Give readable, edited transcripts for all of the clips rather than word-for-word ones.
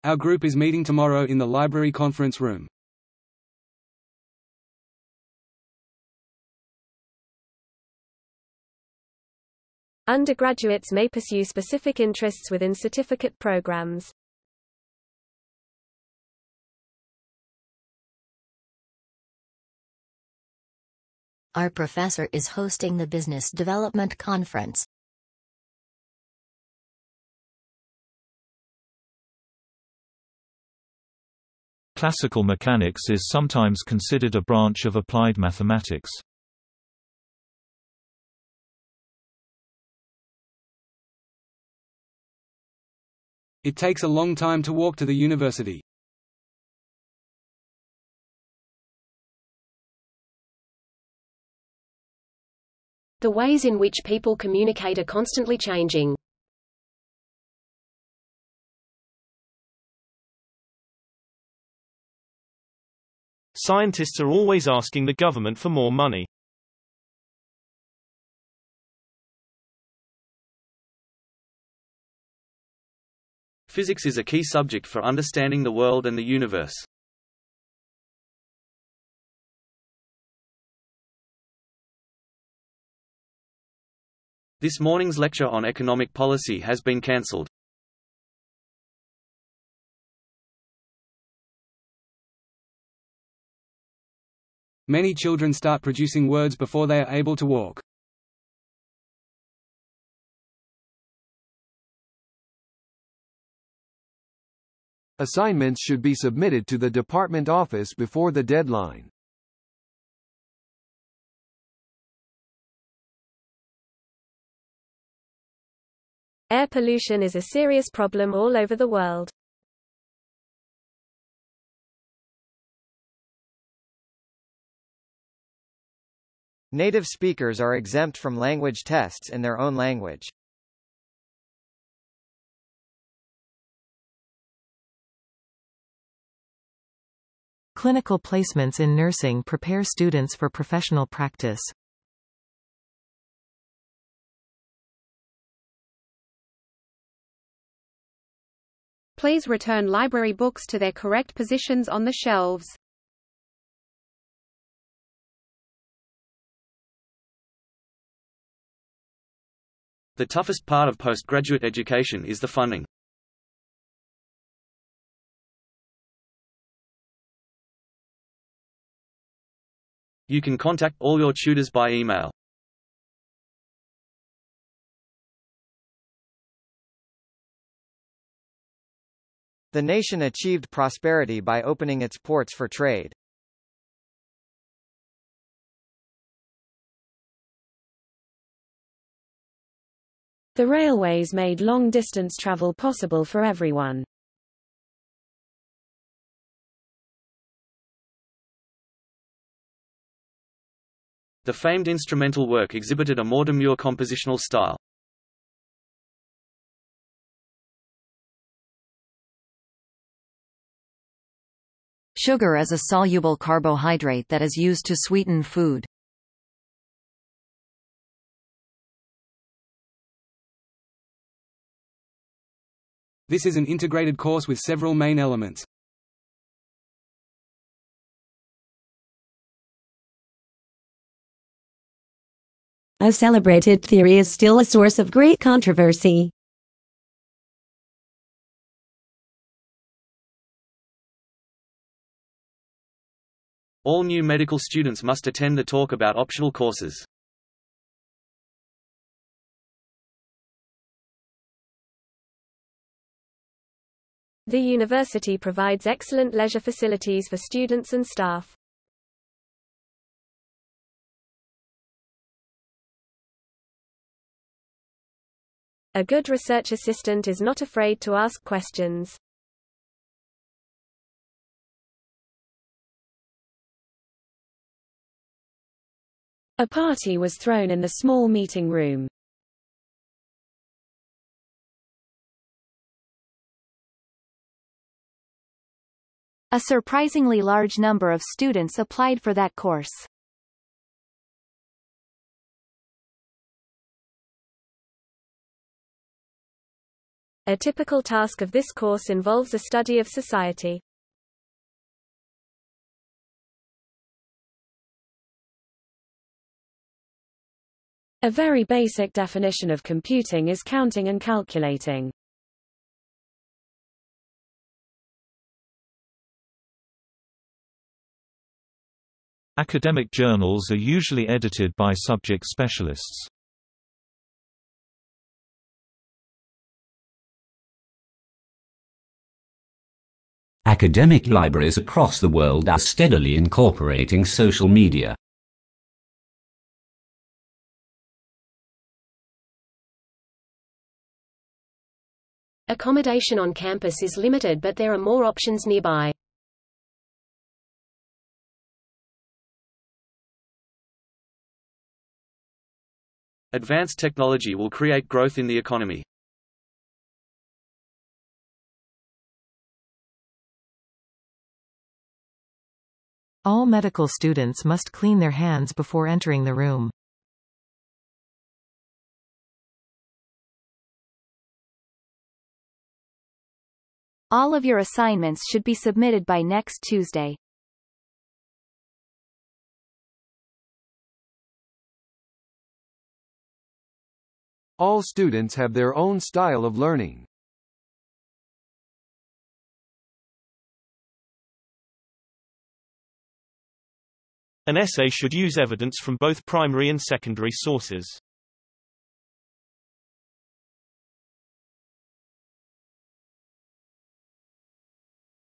Our group is meeting tomorrow in the library conference room. Undergraduates may pursue specific interests within certificate programs. Our professor is hosting the Business Development Conference. Classical mechanics is sometimes considered a branch of applied mathematics. It takes a long time to walk to the university. The ways in which people communicate are constantly changing. Scientists are always asking the government for more money. Physics is a key subject for understanding the world and the universe. This morning's lecture on economic policy has been cancelled. Many children start producing words before they are able to walk. Assignments should be submitted to the department office before the deadline. Air pollution is a serious problem all over the world. Native speakers are exempt from language tests in their own language. Clinical placements in nursing prepare students for professional practice. Please return library books to their correct positions on the shelves. The toughest part of postgraduate education is the funding. You can contact all your tutors by email. The nation achieved prosperity by opening its ports for trade. The railways made long-distance travel possible for everyone. The famed instrumental work exhibited a more demure compositional style. Sugar is a soluble carbohydrate that is used to sweeten food. This is an integrated course with several main elements. A celebrated theory is still a source of great controversy. All new medical students must attend the talk about optional courses. The university provides excellent leisure facilities for students and staff. A good research assistant is not afraid to ask questions. A party was thrown in the small meeting room. A surprisingly large number of students applied for that course. A typical task of this course involves a study of society. A very basic definition of computing is counting and calculating. Academic journals are usually edited by subject specialists. Academic libraries across the world are steadily incorporating social media. Accommodation on campus is limited, but there are more options nearby. Advanced technology will create growth in the economy. All medical students must clean their hands before entering the room. All of your assignments should be submitted by next Tuesday. All students have their own style of learning. An essay should use evidence from both primary and secondary sources.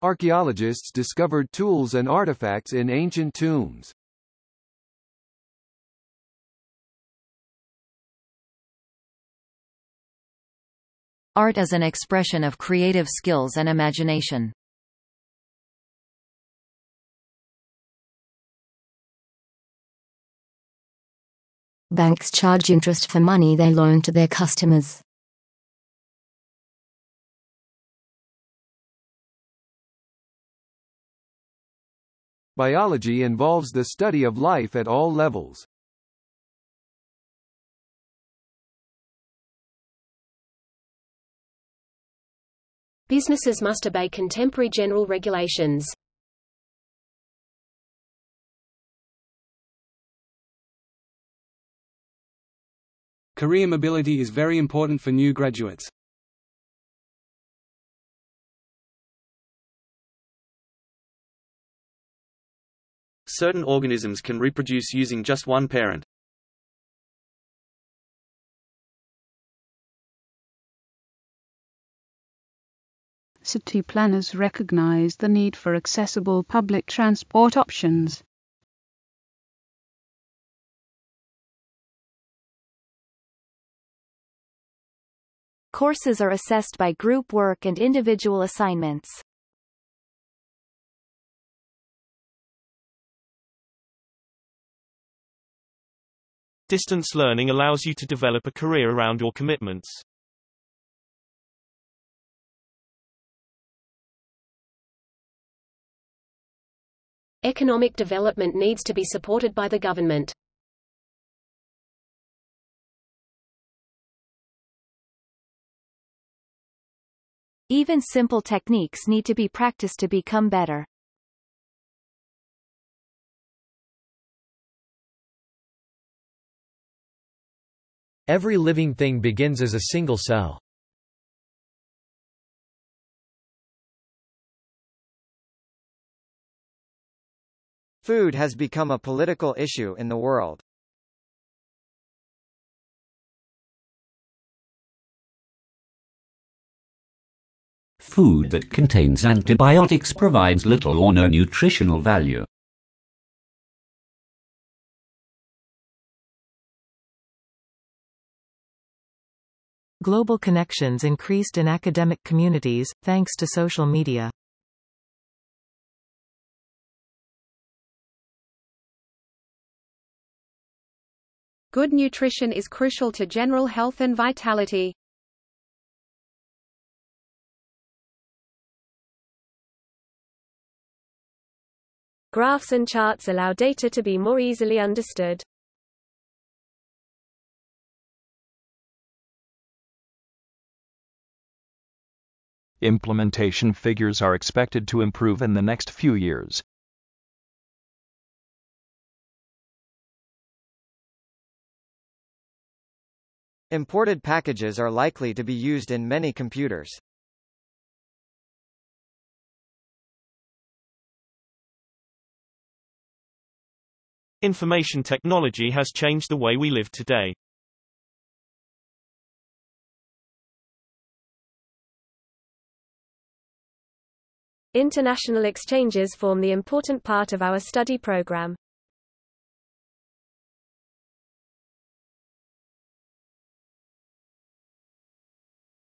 Archaeologists discovered tools and artifacts in ancient tombs. Art is an expression of creative skills and imagination. Banks charge interest for money they loan to their customers. Biology involves the study of life at all levels. Businesses must obey contemporary general regulations. Career mobility is very important for new graduates. Certain organisms can reproduce using just one parent. City planners recognize the need for accessible public transport options. Courses are assessed by group work and individual assignments. Distance learning allows you to develop a career around your commitments. Economic development needs to be supported by the government. Even simple techniques need to be practiced to become better. Every living thing begins as a single cell. Food has become a political issue in the world. Food that contains antibiotics provides little or no nutritional value. Global connections increased in academic communities, thanks to social media. Good nutrition is crucial to general health and vitality. Graphs and charts allow data to be more easily understood. Implementation figures are expected to improve in the next few years. Imported packages are likely to be used in many computers. Information technology has changed the way we live today. International exchanges form the important part of our study program.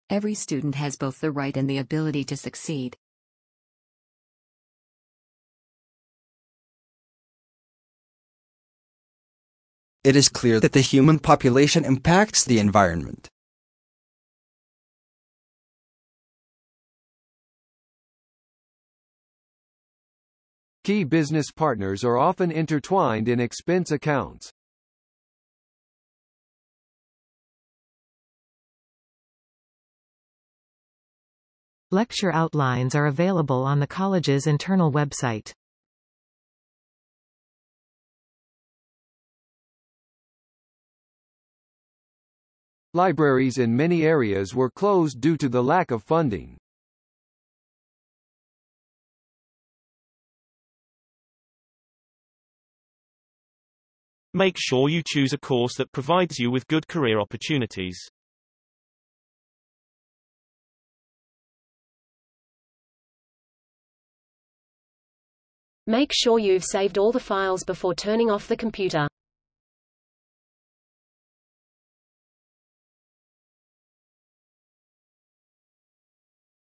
Every student has both the right and the ability to succeed. It is clear that the human population impacts the environment. Key business partners are often intertwined in expense accounts. Lecture outlines are available on the college's internal website. Libraries in many areas were closed due to the lack of funding. Make sure you choose a course that provides you with good career opportunities. Make sure you've saved all the files before turning off the computer.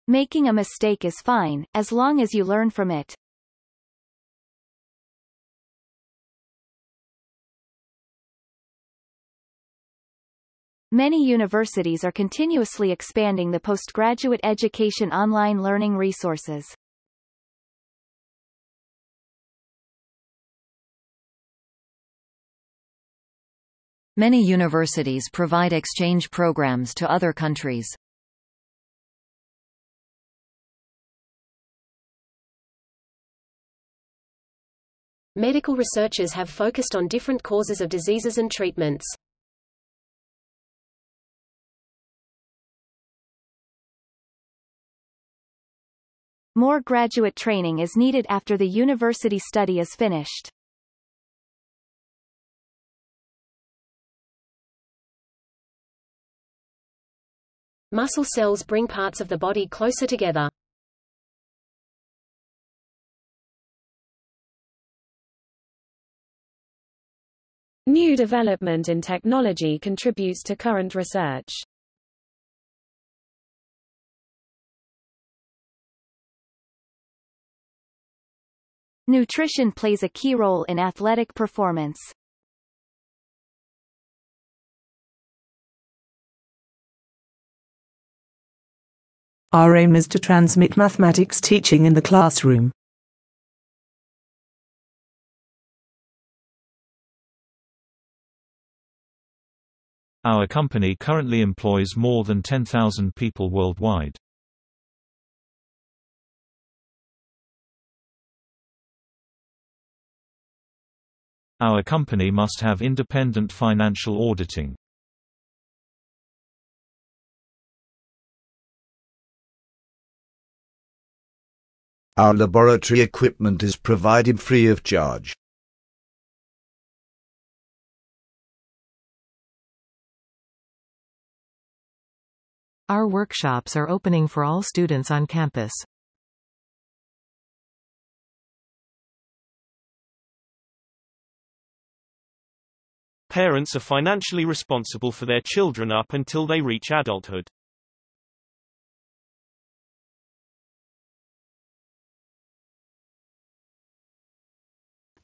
Making a mistake is fine, as long as you learn from it. Many universities are continuously expanding the postgraduate education online learning resources. Many universities provide exchange programs to other countries. Medical researchers have focused on different causes of diseases and treatments. More graduate training is needed after the university study is finished. Muscle cells bring parts of the body closer together. New development in technology contributes to current research. Nutrition plays a key role in athletic performance. Our aim is to transmit mathematics teaching in the classroom. Our company currently employs more than 10,000 people worldwide. Our company must have independent financial auditing. Our laboratory equipment is provided free of charge. Our workshops are opening for all students on campus. Parents are financially responsible for their children up until they reach adulthood.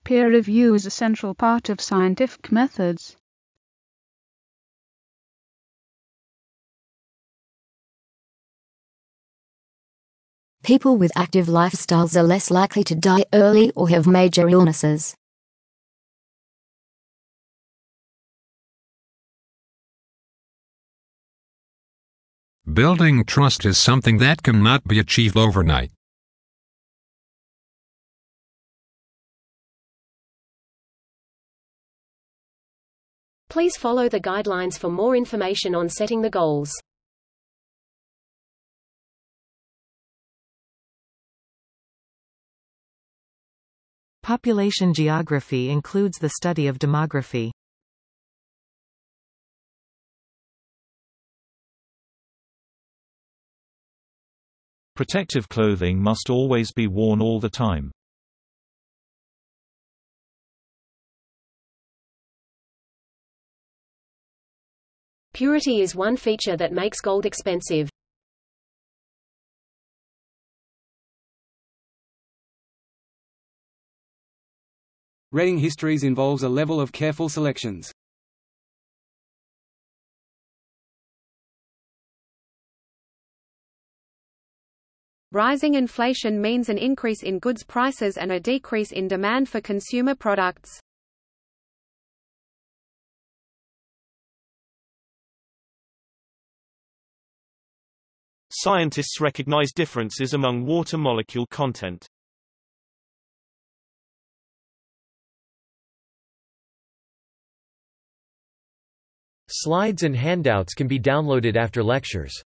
Peer review is a central part of scientific methods. People with active lifestyles are less likely to die early or have major illnesses. Building trust is something that cannot be achieved overnight. Please follow the guidelines for more information on setting the goals. Population geography includes the study of demography. Protective clothing must always be worn all the time. Purity is one feature that makes gold expensive. Reading histories involves a level of careful selections. Rising inflation means an increase in goods prices and a decrease in demand for consumer products. Scientists recognize differences among water molecule content. Slides and handouts can be downloaded after lectures.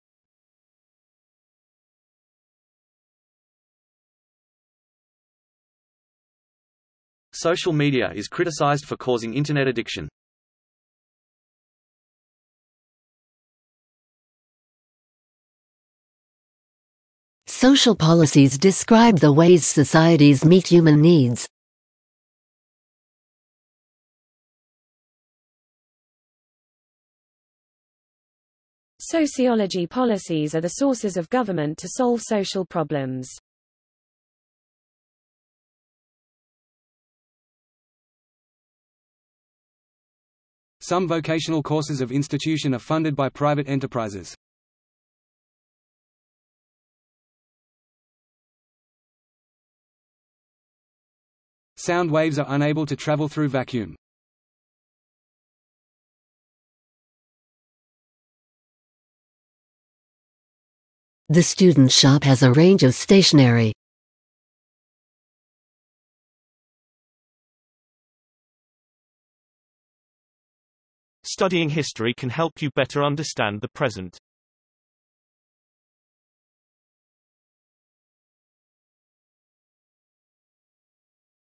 Social media is criticized for causing internet addiction. Social policies describe the ways societies meet human needs. Sociology policies are the sources of government to solve social problems. Some vocational courses of institution are funded by private enterprises. Sound waves are unable to travel through vacuum. The student shop has a range of stationery. Studying history can help you better understand the present.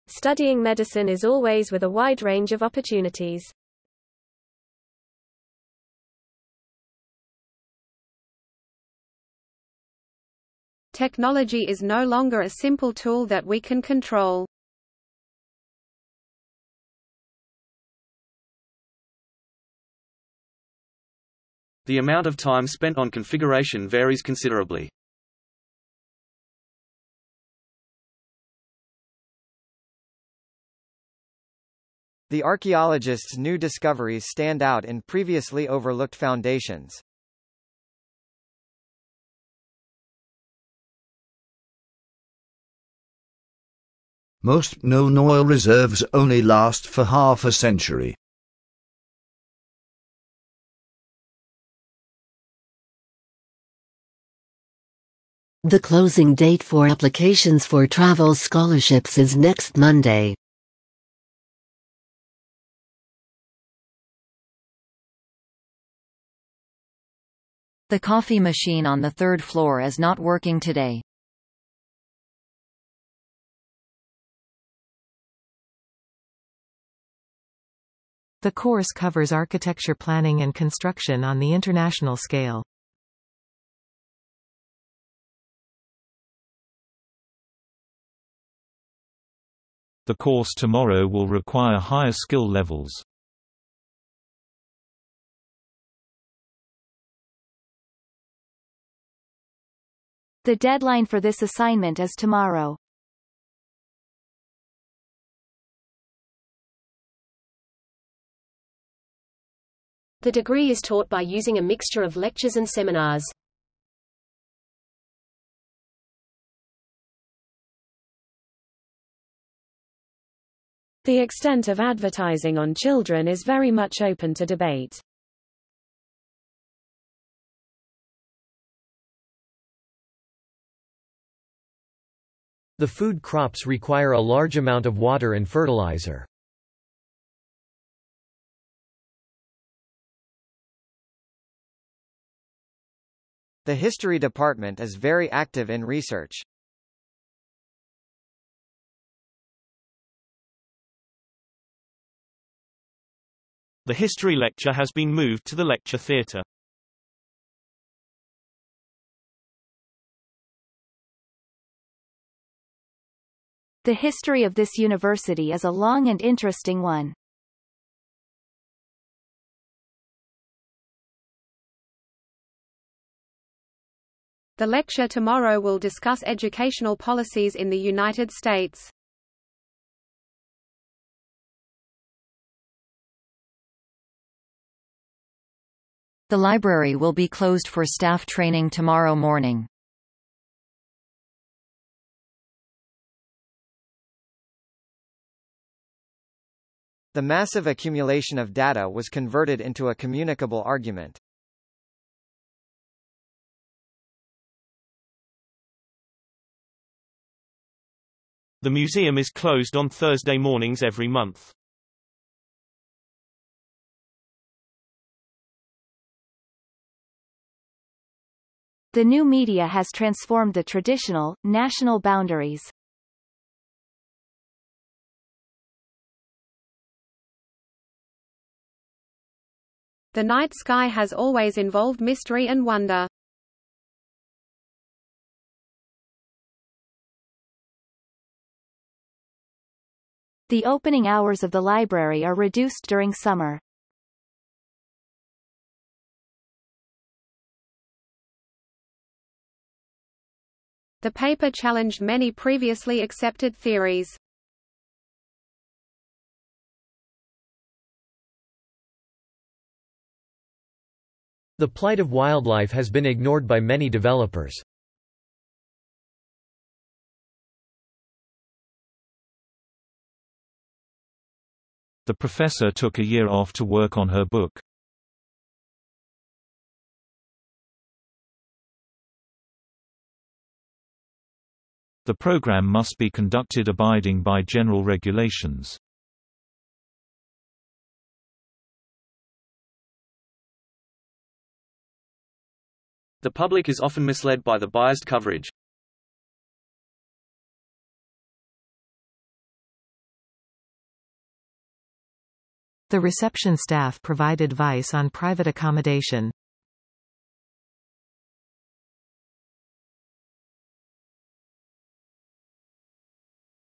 Studying medicine is always with a wide range of opportunities. Technology is no longer a simple tool that we can control. The amount of time spent on configuration varies considerably. The archaeologists' new discoveries stand out in previously overlooked foundations. Most known oil reserves only last for half a century. The closing date for applications for travel scholarships is next Monday. The coffee machine on the third floor is not working today. The course covers architecture planning and construction on the international scale. The course tomorrow will require higher skill levels. The deadline for this assignment is tomorrow. The degree is taught by using a mixture of lectures and seminars. The extent of advertising on children is very much open to debate. The food crops require a large amount of water and fertilizer. The history department is very active in research. The history lecture has been moved to the lecture theatre. The history of this university is a long and interesting one. The lecture tomorrow will discuss educational policies in the United States. The library will be closed for staff training tomorrow morning. The massive accumulation of data was converted into a communicable argument. The museum is closed on Thursday mornings every month. The new media has transformed the traditional, national boundaries. The night sky has always involved mystery and wonder. The opening hours of the library are reduced during summer. The paper challenged many previously accepted theories. The plight of wildlife has been ignored by many developers. The professor took a year off to work on her book. The program must be conducted abiding by general regulations. The public is often misled by the biased coverage. The reception staff provide advice on private accommodation.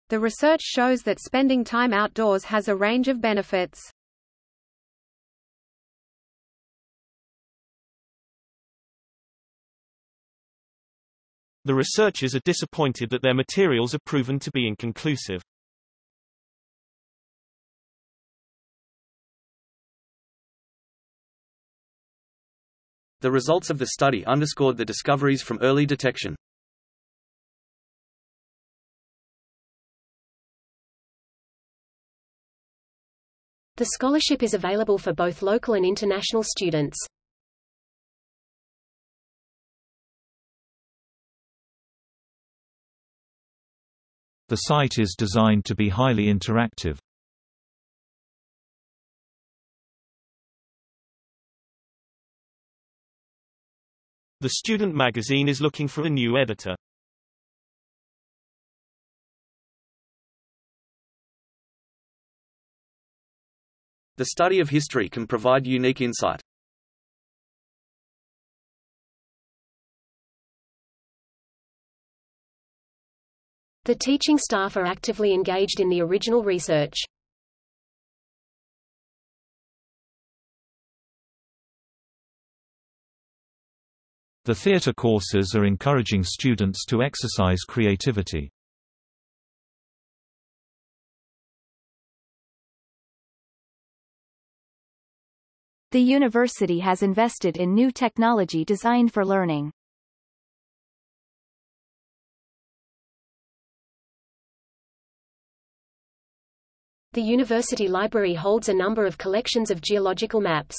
The research shows that spending time outdoors has a range of benefits. The researchers are disappointed that their materials are proven to be inconclusive. The results of the study underscored the discoveries from early detection. The scholarship is available for both local and international students. The site is designed to be highly interactive. The student magazine is looking for a new editor. The study of history can provide unique insight. The teaching staff are actively engaged in the original research. The theatre courses are encouraging students to exercise creativity. The university has invested in new technology designed for learning. The university library holds a number of collections of geological maps.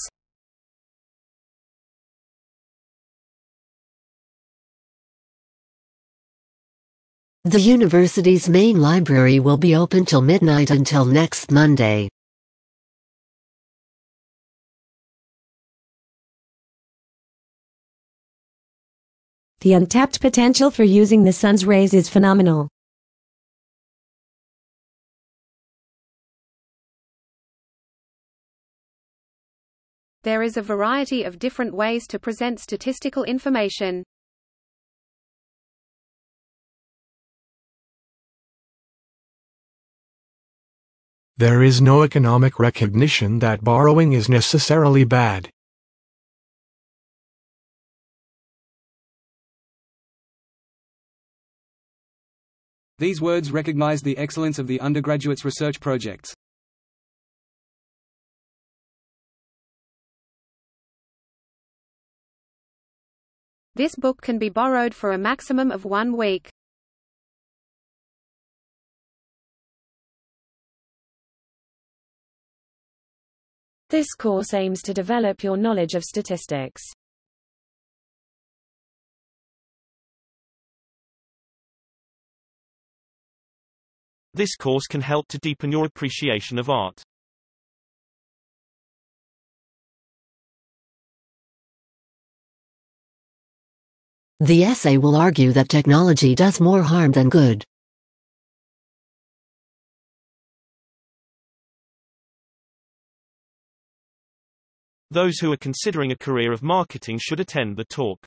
The university's main library will be open till midnight until next Monday. The untapped potential for using the sun's rays is phenomenal. There is a variety of different ways to present statistical information. There is no economic recognition that borrowing is necessarily bad. These words recognize the excellence of the undergraduate's research projects. This book can be borrowed for a maximum of 1 week. This course aims to develop your knowledge of statistics. This course can help to deepen your appreciation of art. The essay will argue that technology does more harm than good. Those who are considering a career of marketing should attend the talk.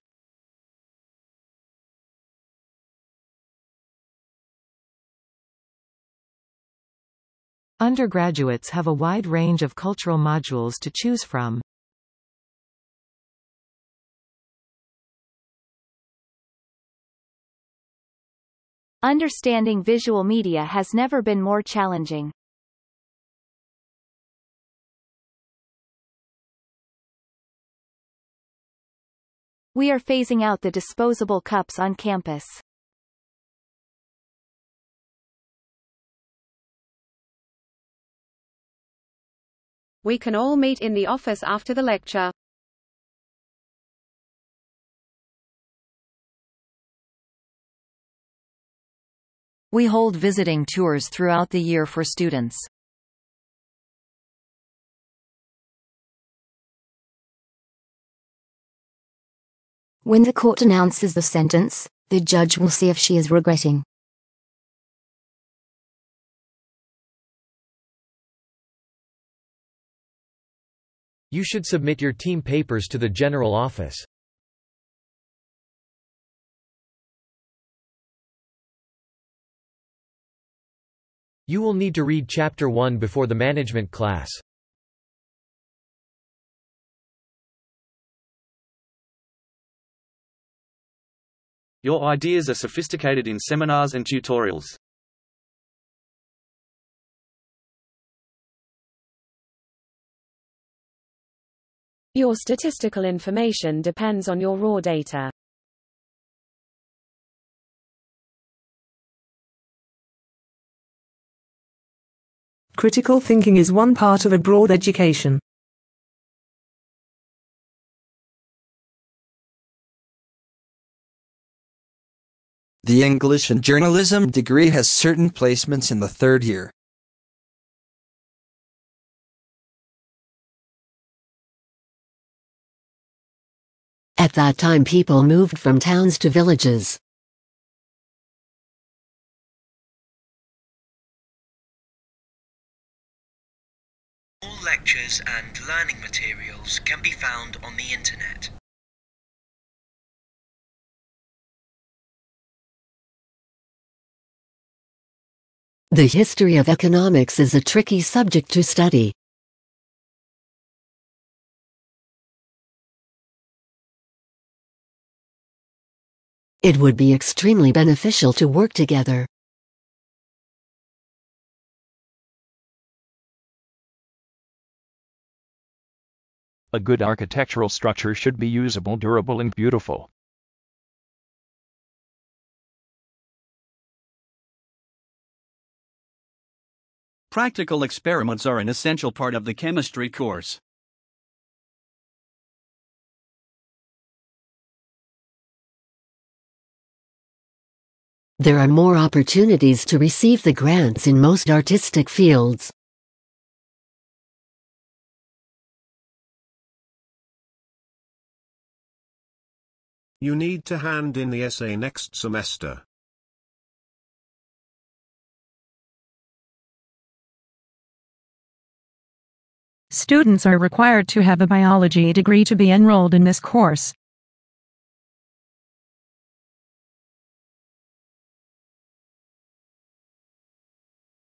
Undergraduates have a wide range of cultural modules to choose from. Understanding visual media has never been more challenging. We are phasing out the disposable cups on campus. We can all meet in the office after the lecture. We hold visiting tours throughout the year for students. When the court announces the sentence, the judge will see if she is regretting. You should submit your team papers to the general office. You will need to read Chapter 1 before the management class. Your ideas are sophisticated in seminars and tutorials. Your statistical information depends on your raw data. Critical thinking is one part of a broad education. The English and Journalism degree has certain placements in the third year. At that time people moved from towns to villages. All lectures and learning materials can be found on the Internet. The history of economics is a tricky subject to study. It would be extremely beneficial to work together. A good architectural structure should be usable, durable, and beautiful. Practical experiments are an essential part of the chemistry course. There are more opportunities to receive the grants in most artistic fields. You need to hand in the essay next semester. Students are required to have a biology degree to be enrolled in this course.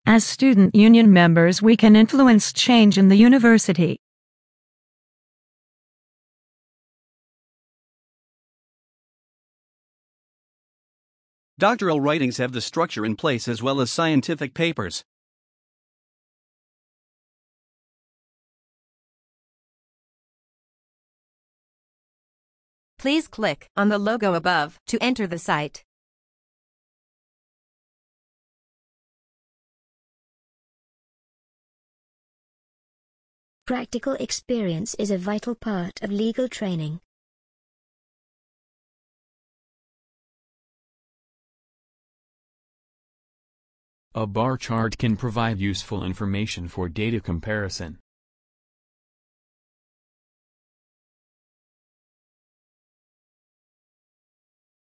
As student union members, we can influence change in the university. Doctoral writings have the structure in place as well as scientific papers. Please click on the logo above to enter the site. Practical experience is a vital part of legal training. A bar chart can provide useful information for data comparison.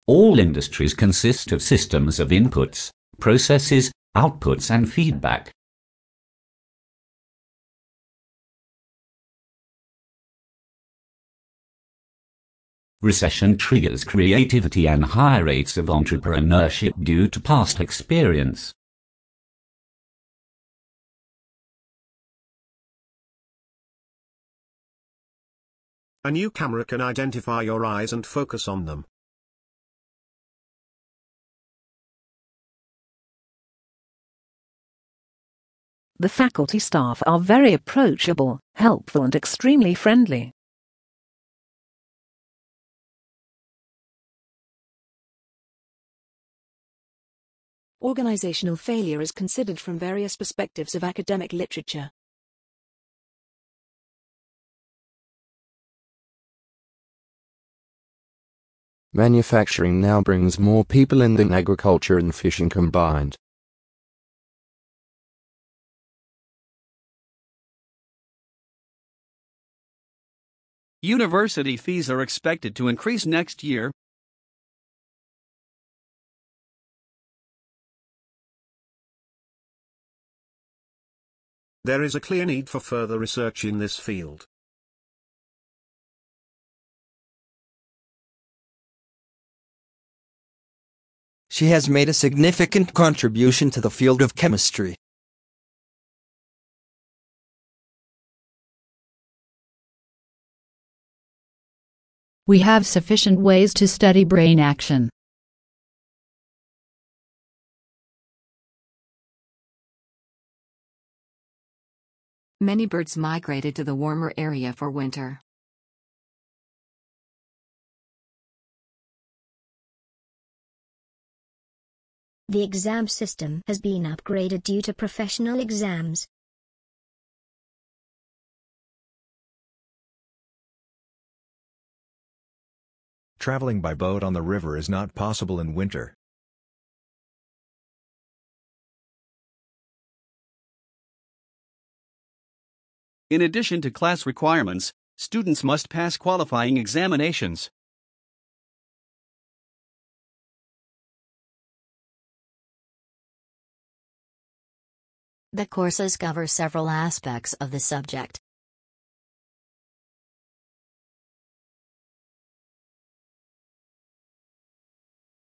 All industries consist of systems of inputs, processes, outputs and feedback. Recession triggers creativity and high rates of entrepreneurship due to past experience. A new camera can identify your eyes and focus on them. The faculty staff are very approachable, helpful and extremely friendly. Organizational failure is considered from various perspectives of academic literature. Manufacturing now brings more people in than agriculture and fishing combined. University fees are expected to increase next year. There is a clear need for further research in this field. She has made a significant contribution to the field of chemistry. We have sufficient ways to study brain action. Many birds migrated to the warmer area for winter. The exam system has been upgraded due to professional exams. Traveling by boat on the river is not possible in winter. In addition to class requirements, students must pass qualifying examinations. The courses cover several aspects of the subject.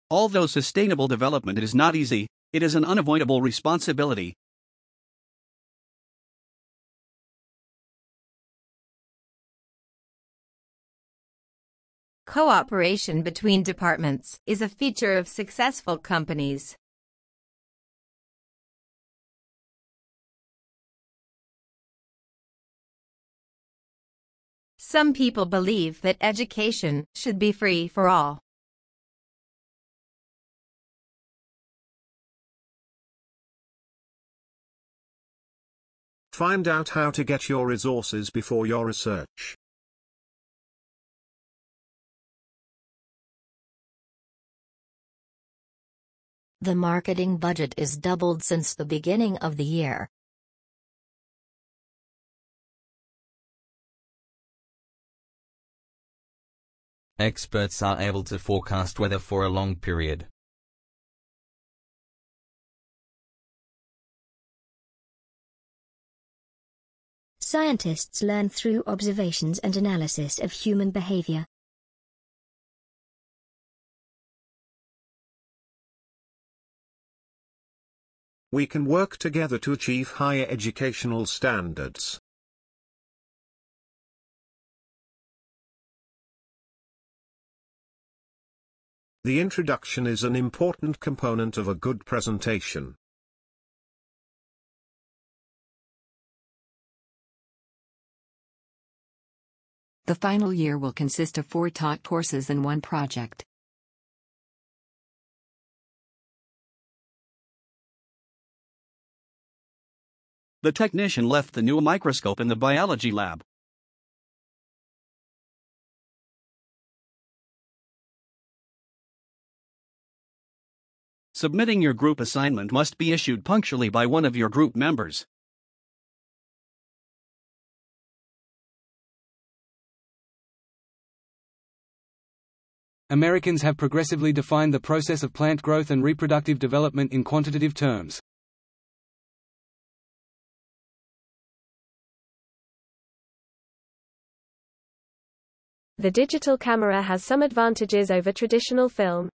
Although sustainable development is not easy, it is an unavoidable responsibility. Cooperation between departments is a feature of successful companies. Some people believe that education should be free for all. Find out how to get your resources before your research. The marketing budget is doubled since the beginning of the year. Experts are able to forecast weather for a long period. Scientists learn through observations and analysis of human behavior. We can work together to achieve higher educational standards. The introduction is an important component of a good presentation. The final year will consist of 4 taught courses and 1 project. The technician left the new microscope in the biology lab. Submitting your group assignment must be issued punctually by one of your group members. Americans have progressively defined the process of plant growth and reproductive development in quantitative terms. The digital camera has some advantages over traditional film.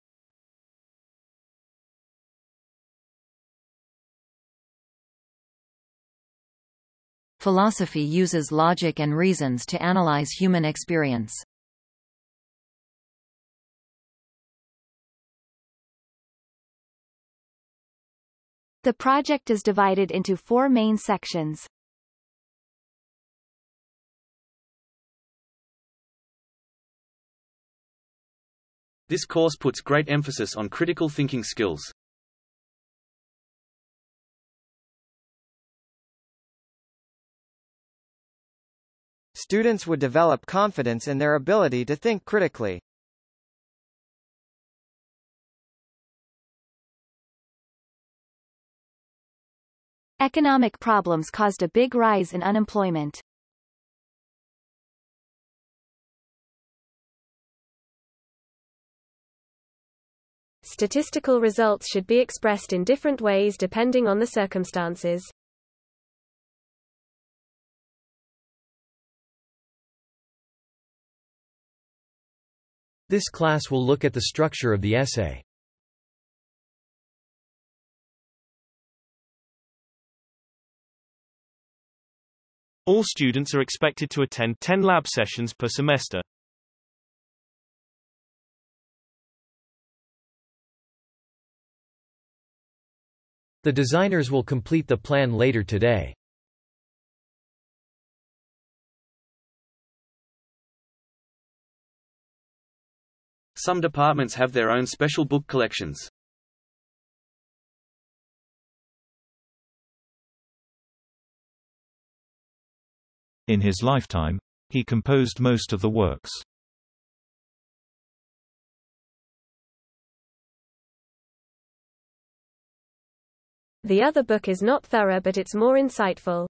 Philosophy uses logic and reasons to analyze human experience. The project is divided into 4 main sections. This course puts great emphasis on critical thinking skills. Students would develop confidence in their ability to think critically. Economic problems caused a big rise in unemployment. Statistical results should be expressed in different ways depending on the circumstances. This class will look at the structure of the essay. All students are expected to attend 10 lab sessions per semester. The designers will complete the plan later today. Some departments have their own special book collections. In his lifetime, he composed most of the works. The other book is not thorough, but it's more insightful.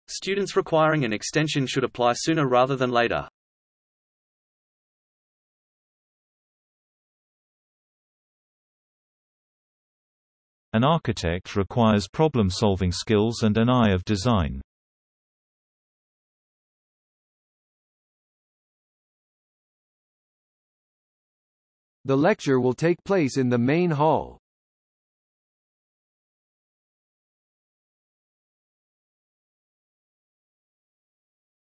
Students requiring an extension should apply sooner rather than later. An architect requires problem-solving skills and an eye of design. The lecture will take place in the main hall.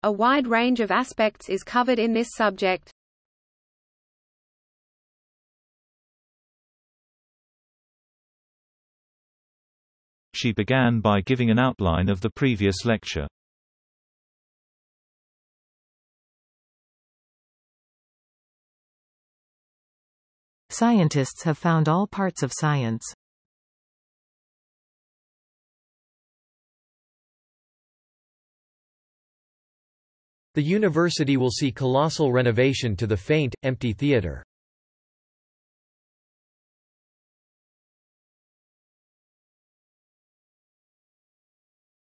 A wide range of aspects is covered in this subject. She began by giving an outline of the previous lecture. Scientists have found all parts of science. The university will see colossal renovation to the faint, empty theatre.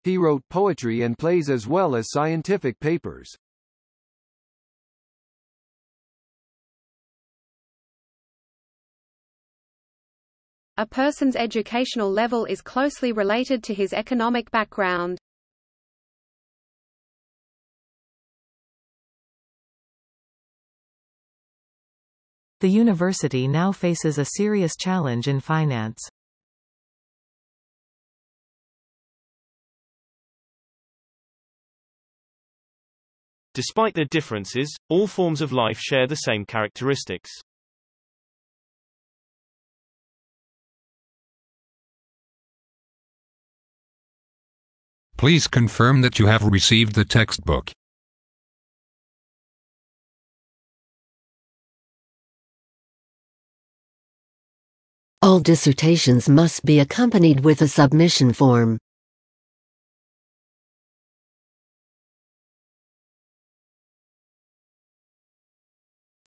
He wrote poetry and plays as well as scientific papers. A person's educational level is closely related to his economic background. The university now faces a serious challenge in finance. Despite their differences, all forms of life share the same characteristics. Please confirm that you have received the textbook. All dissertations must be accompanied with a submission form.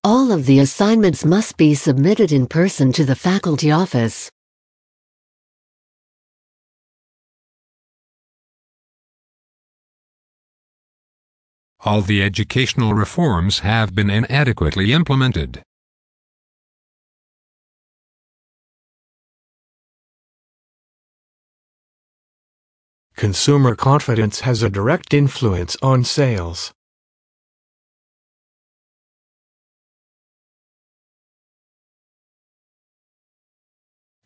All of the assignments must be submitted in person to the faculty office. All the educational reforms have been inadequately implemented. Consumer confidence has a direct influence on sales.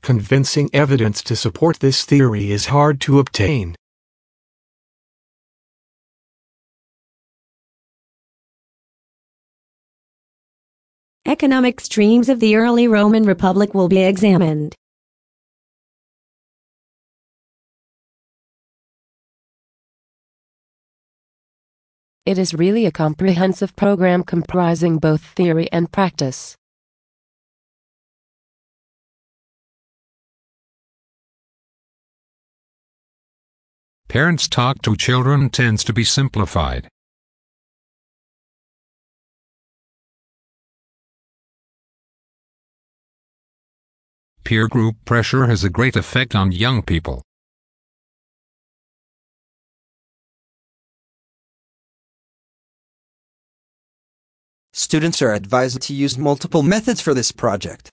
Convincing evidence to support this theory is hard to obtain. Economic streams of the early Roman Republic will be examined. It is really a comprehensive program comprising both theory and practice. Parents talk to children tends to be simplified. Peer group pressure has a great effect on young people. Students are advised to use multiple methods for this project.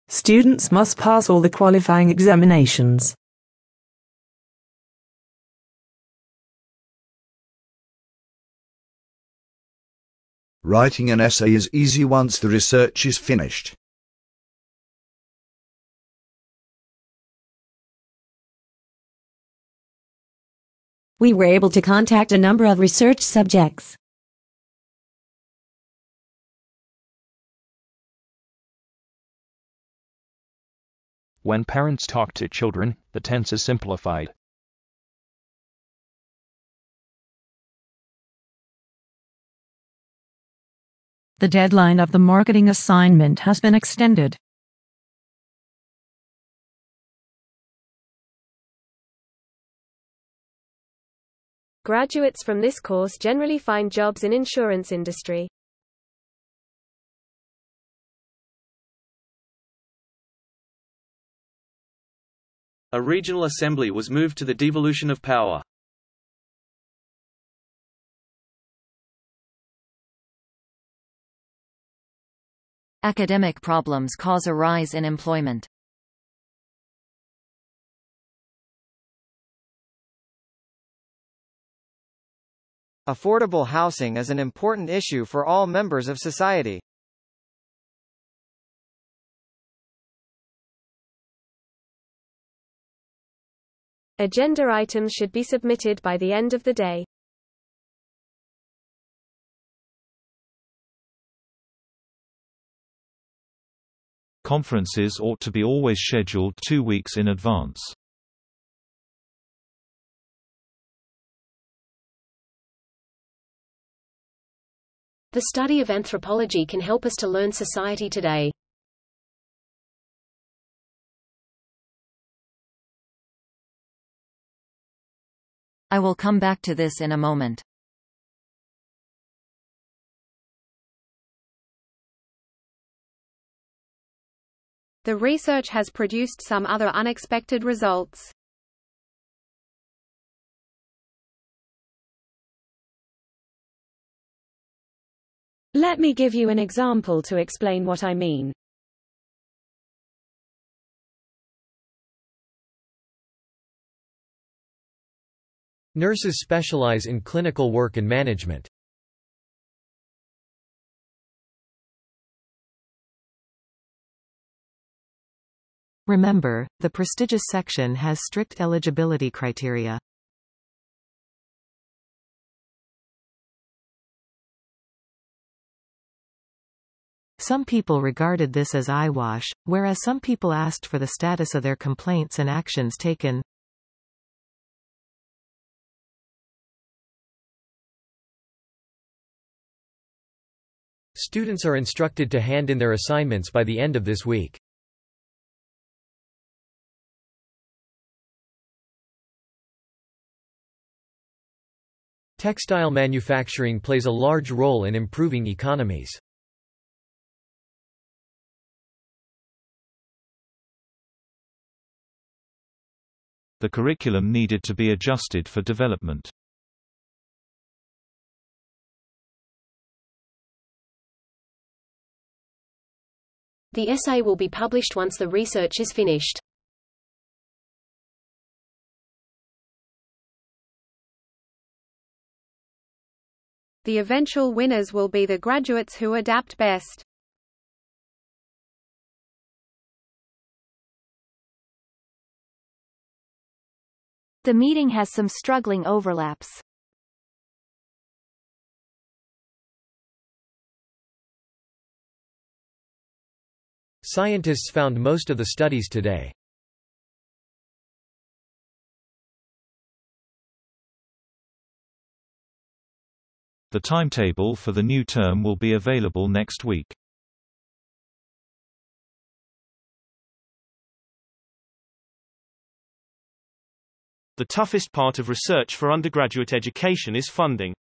Students must pass all the qualifying examinations. Writing an essay is easy once the research is finished. We were able to contact a number of research subjects. When parents talk to children, the tense is simplified. The deadline of the marketing assignment has been extended. Graduates from this course generally find jobs in insurance industry. A regional assembly was moved to the devolution of power. Academic problems cause a rise in employment. Affordable housing is an important issue for all members of society. Agenda items should be submitted by the end of the day. Conferences ought to be always scheduled 2 weeks in advance. The study of anthropology can help us to learn society today. I will come back to this in a moment. The research has produced some other unexpected results. Let me give you an example to explain what I mean. Nurses specialize in clinical work and management. Remember, the prestigious section has strict eligibility criteria. Some people regarded this as eyewash, whereas some people asked for the status of their complaints and actions taken. Students are instructed to hand in their assignments by the end of this week. Textile manufacturing plays a large role in improving economies. The curriculum needed to be adjusted for development. The essay will be published once the research is finished. The eventual winners will be the graduates who adapt best. The meeting has some struggling overlaps. Scientists found most of the studies today. The timetable for the new term will be available next week. The toughest part of research for undergraduate education is funding.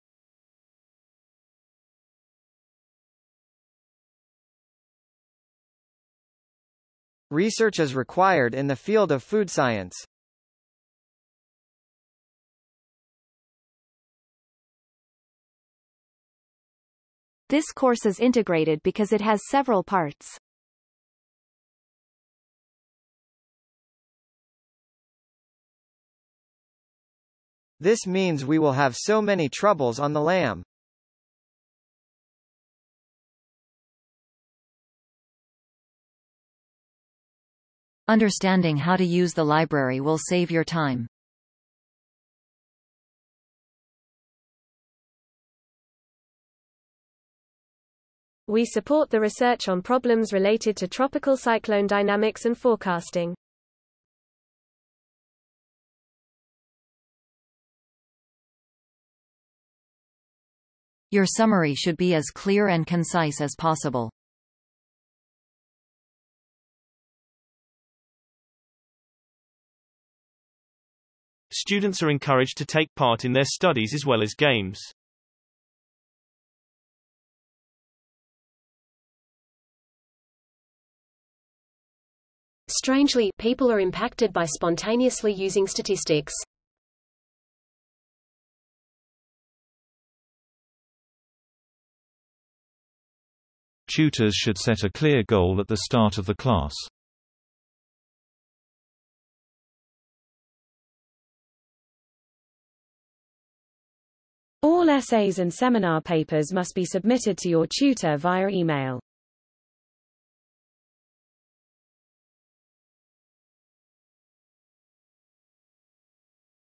Research is required in the field of food science. This course is integrated because it has several parts. This means we will have so many troubles on the LAM. Understanding how to use the library will save your time. We support the research on problems related to tropical cyclone dynamics and forecasting. Your summary should be as clear and concise as possible. Students are encouraged to take part in their studies as well as games. Strangely, people are impacted by spontaneously using statistics. Tutors should set a clear goal at the start of the class. All essays and seminar papers must be submitted to your tutor via email.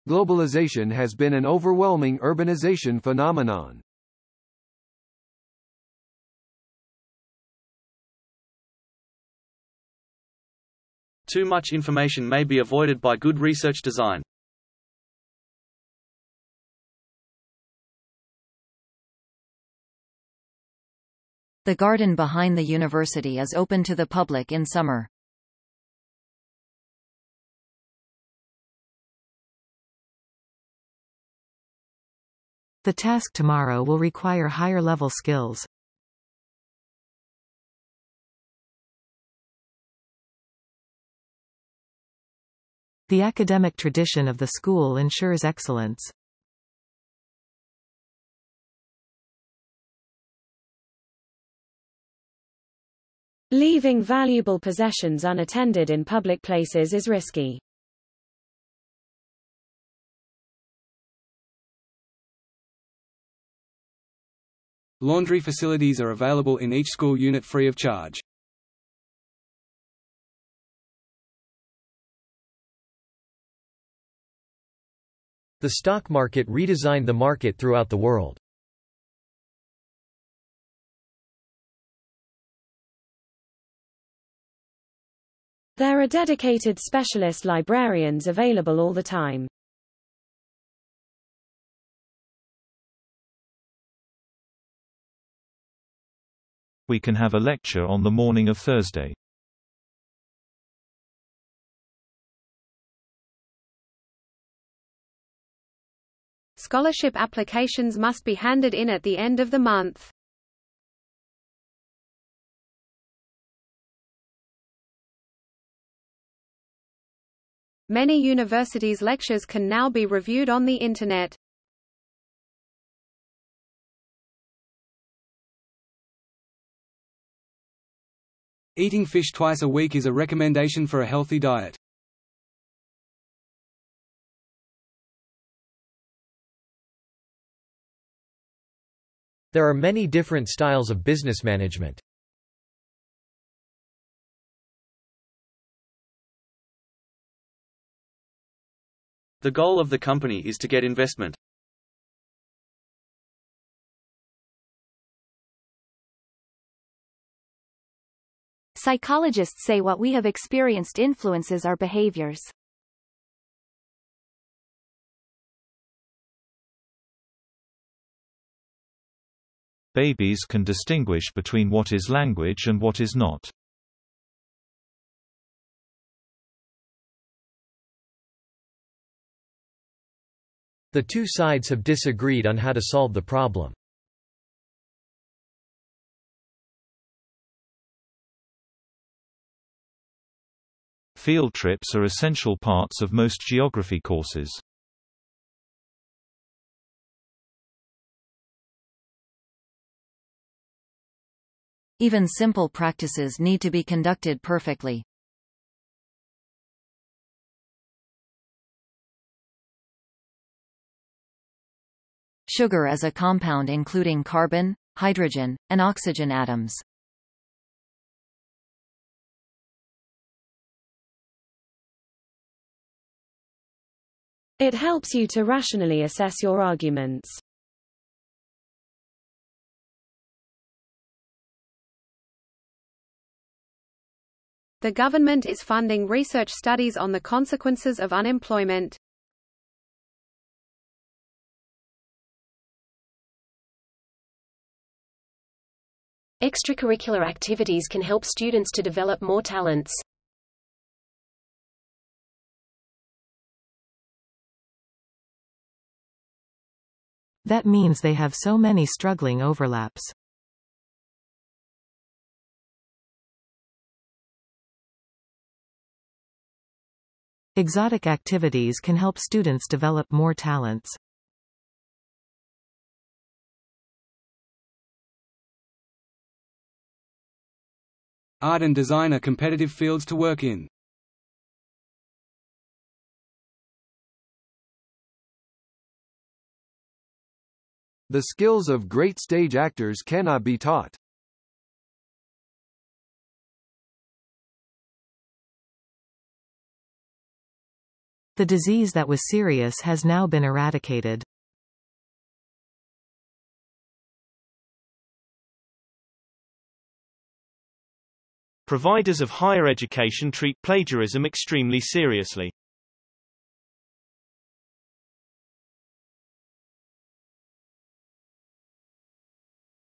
Globalization has been an overwhelming urbanization phenomenon. Too much information may be avoided by good research design. The garden behind the university is open to the public in summer. The task tomorrow will require higher-level skills. The academic tradition of the school ensures excellence. Leaving valuable possessions unattended in public places is risky. Laundry facilities are available in each school unit free of charge. The stock market redesigned the market throughout the world. There are dedicated specialist librarians available all the time. We can have a lecture on the morning of Thursday. Scholarship applications must be handed in at the end of the month. Many universities' lectures can now be reviewed on the Internet. Eating fish twice a week is a recommendation for a healthy diet. There are many different styles of business management. The goal of the company is to get investment. Psychologists say what we have experienced influences our behaviors. Babies can distinguish between what is language and what is not. The two sides have disagreed on how to solve the problem. Field trips are essential parts of most geography courses. Even simple practices need to be conducted perfectly. Sugar is a compound including carbon, hydrogen, and oxygen atoms. It helps you to rationally assess your arguments. The government is funding research studies on the consequences of unemployment. Extracurricular activities can help students to develop more talents. That means they have so many struggling overlaps. Exotic activities can help students develop more talents. Art and design are competitive fields to work in. The skills of great stage actors cannot be taught. The disease that was serious has now been eradicated. Providers of higher education treat plagiarism extremely seriously.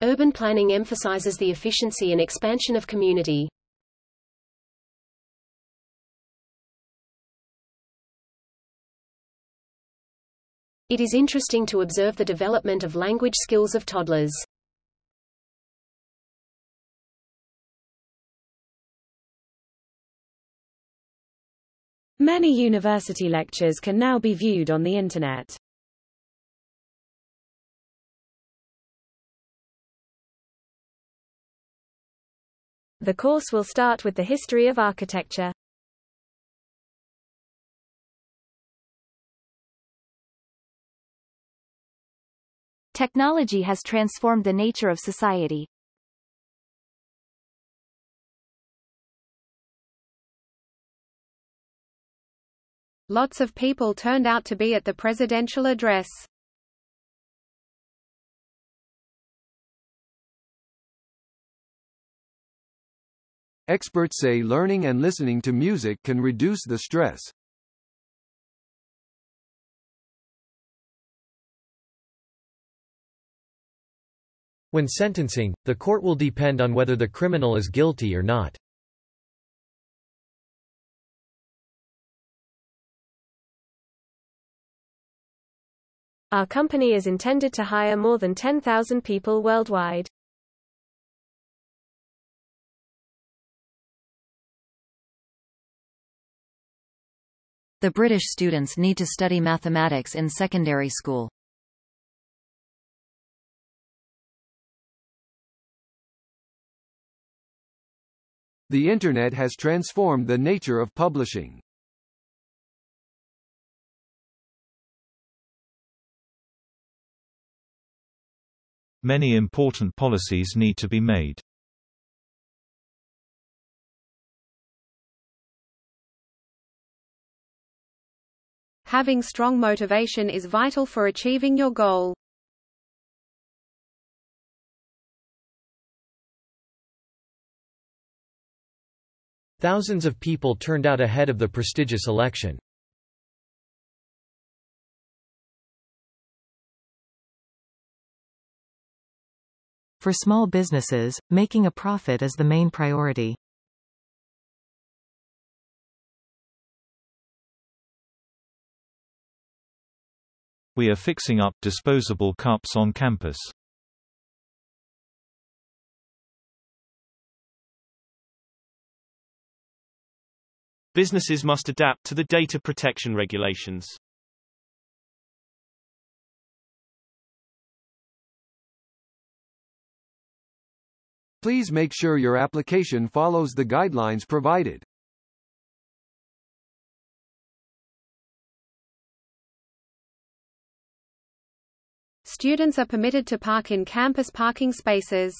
Urban planning emphasizes the efficiency and expansion of community. It is interesting to observe the development of language skills of toddlers. Many university lectures can now be viewed on the Internet. The course will start with the history of architecture. Technology has transformed the nature of society. Lots of people turned out to be at the presidential address. Experts say learning and listening to music can reduce the stress. When sentencing, the court will depend on whether the criminal is guilty or not. Our company is intended to hire more than 10,000 people worldwide. The British students need to study mathematics in secondary school. The Internet has transformed the nature of publishing. Many important policies need to be made. Having strong motivation is vital for achieving your goal. Thousands of people turned out ahead of the prestigious election. For small businesses, making a profit is the main priority. We are fixing up disposable cups on campus. Businesses must adapt to the data protection regulations. Please make sure your application follows the guidelines provided. Students are permitted to park in campus parking spaces.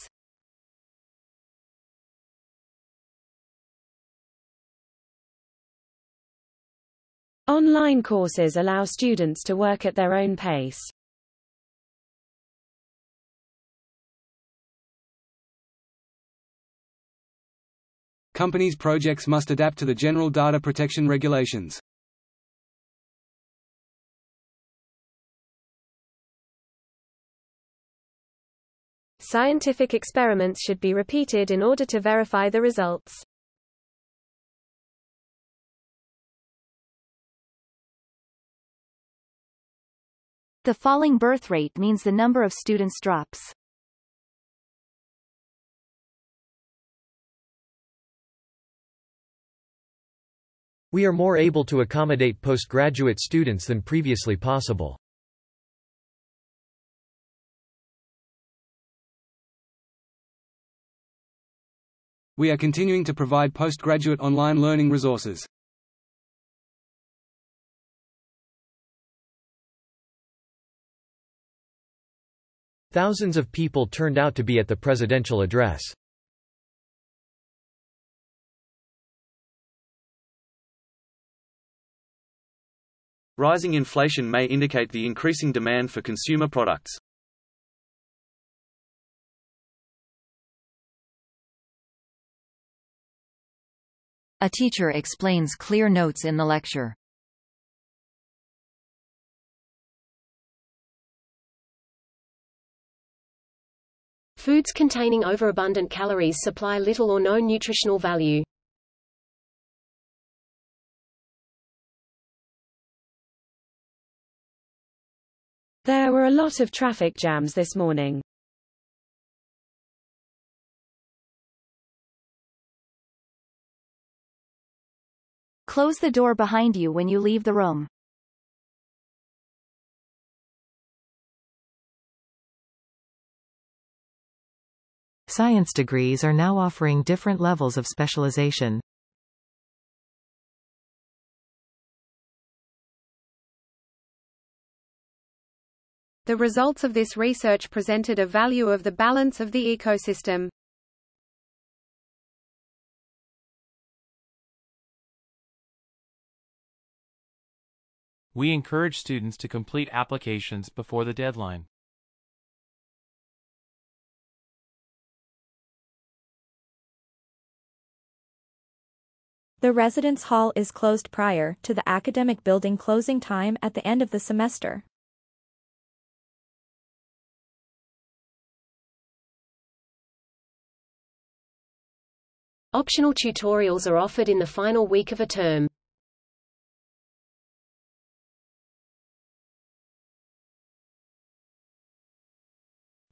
Online courses allow students to work at their own pace. Companies' projects must adapt to the general data protection regulations. Scientific experiments should be repeated in order to verify the results. The falling birth rate means the number of students drops. We are more able to accommodate postgraduate students than previously possible. We are continuing to provide postgraduate online learning resources. Thousands of people turned out to be at the presidential address. Rising inflation may indicate the increasing demand for consumer products. A teacher explains clear notes in the lecture. Foods containing overabundant calories supply little or no nutritional value. There were a lot of traffic jams this morning. Close the door behind you when you leave the room. Science degrees are now offering different levels of specialization. The results of this research presented a value of the balance of the ecosystem. We encourage students to complete applications before the deadline. The residence hall is closed prior to the academic building closing time at the end of the semester. Optional tutorials are offered in the final week of a term.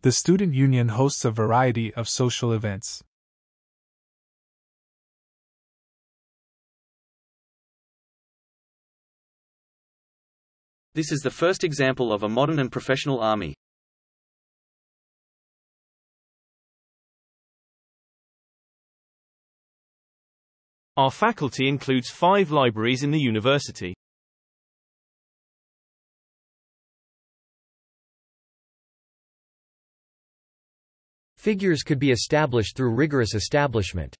The student union hosts a variety of social events. This is the first example of a modern and professional army. Our faculty includes 5 libraries in the university. Figures could be established through rigorous establishment.